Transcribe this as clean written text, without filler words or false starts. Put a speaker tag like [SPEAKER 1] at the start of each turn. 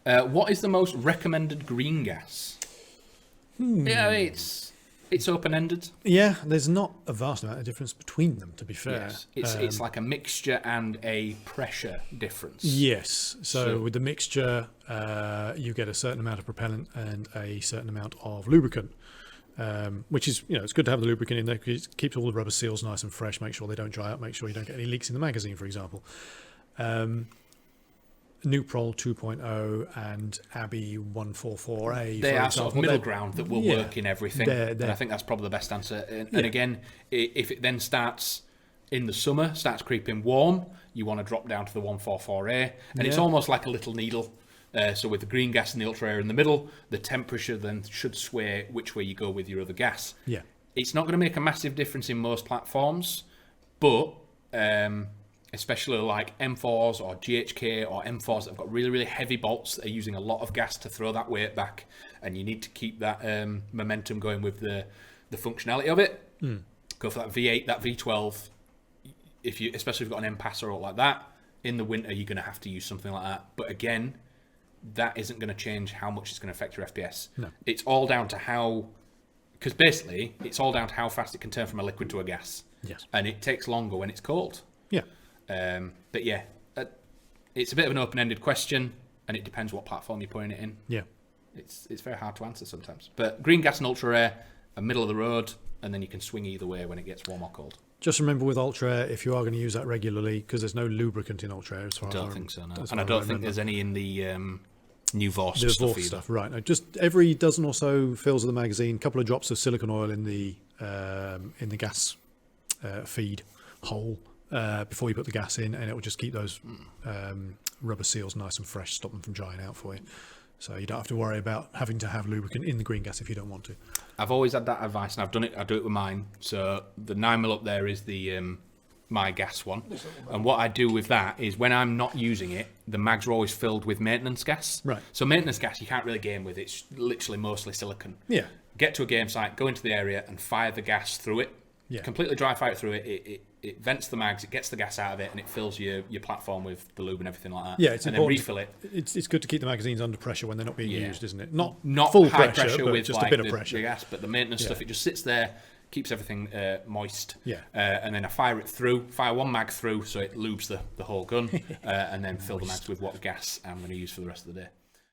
[SPEAKER 1] What is the most recommended green gas? Yeah, it's open-ended.
[SPEAKER 2] Yeah, there's not a vast amount of difference between them, to be fair.
[SPEAKER 1] Yes. It's like a mixture and a pressure difference.
[SPEAKER 2] Yes. So with the mixture, you get a certain amount of propellant and a certain amount of lubricant, which is, it's good to have the lubricant in there because it keeps all the rubber seals nice and fresh, make sure they don't dry out, make sure you don't get any leaks in the magazine, for example. Nuprol 2.0 and Abbey 144A.
[SPEAKER 1] They are sort of middle ground that will work in everything. And I think that's probably the best answer. And again, if it then starts in the summer, starts creeping warm, you want to drop down to the 144A. And it's almost like a little needle. So with the green gas and the ultra air in the middle, the temperature then should sway which way you go with your other gas.
[SPEAKER 2] Yeah.
[SPEAKER 1] It's not going to make a massive difference in most platforms, but especially like M4s or GHK or M4s that have got really, really heavy bolts that are using a lot of gas to throw that weight back, and you need to keep that momentum going with the functionality of it. Go for that V8, that V12. Especially if you've got an M-Passer or like that, in the winter you're going to have to use something like that. But again, that isn't going to change how much it's going to affect your FPS.
[SPEAKER 2] No.
[SPEAKER 1] It's all down to because basically it's all down to how fast it can turn from a liquid to a gas.
[SPEAKER 2] Yes.
[SPEAKER 1] And it takes longer when it's cold.
[SPEAKER 2] Yeah.
[SPEAKER 1] But yeah, it's a bit of an open-ended question, and it depends what platform you're putting it in.
[SPEAKER 2] Yeah.
[SPEAKER 1] It's very hard to answer sometimes. But green gas and ultra air are middle of the road, and then you can swing either way when it gets warm or cold.
[SPEAKER 2] Just remember with ultra air, if you are going to use that regularly, because there's no lubricant in ultra air.
[SPEAKER 1] I don't think so, no. And I don't think there's any in the new Vorst
[SPEAKER 2] the
[SPEAKER 1] stuff
[SPEAKER 2] Vorst
[SPEAKER 1] either.
[SPEAKER 2] stuff, right? No, just every dozen or so fills of the magazine, a couple of drops of silicone oil in the gas feed hole before you put the gas in, and it will just keep those rubber seals nice and fresh, stop them from drying out for you. So you don't have to worry about having to have lubricant in the green gas if you don't want to.
[SPEAKER 1] I've always had that advice, and I do it with mine. So the 9mm up there is the my gas one, and what I do with that is when I'm not using it, the mags are always filled with maintenance gas.
[SPEAKER 2] Right.
[SPEAKER 1] So maintenance gas you can't really game with. It's literally mostly silicon.
[SPEAKER 2] Yeah.
[SPEAKER 1] Get to a game site, go into the area, and fire the gas through it.
[SPEAKER 2] Yeah.
[SPEAKER 1] Completely dry fire it through it. It vents the mags, it gets the gas out of it, and it fills your platform with the lube and everything like that.
[SPEAKER 2] Yeah, it's
[SPEAKER 1] and
[SPEAKER 2] important.
[SPEAKER 1] Then refill it.
[SPEAKER 2] It's good to keep the magazines under pressure when they're not being used, isn't it? Not
[SPEAKER 1] full
[SPEAKER 2] high
[SPEAKER 1] pressure
[SPEAKER 2] but
[SPEAKER 1] with
[SPEAKER 2] just
[SPEAKER 1] like
[SPEAKER 2] a bit of pressure.
[SPEAKER 1] The gas, but the maintenance stuff, it just sits there, keeps everything moist.
[SPEAKER 2] Yeah.
[SPEAKER 1] And then I fire one mag through, so it lubes the whole gun, and then fill the mags with what gas I'm going to use for the rest of the day.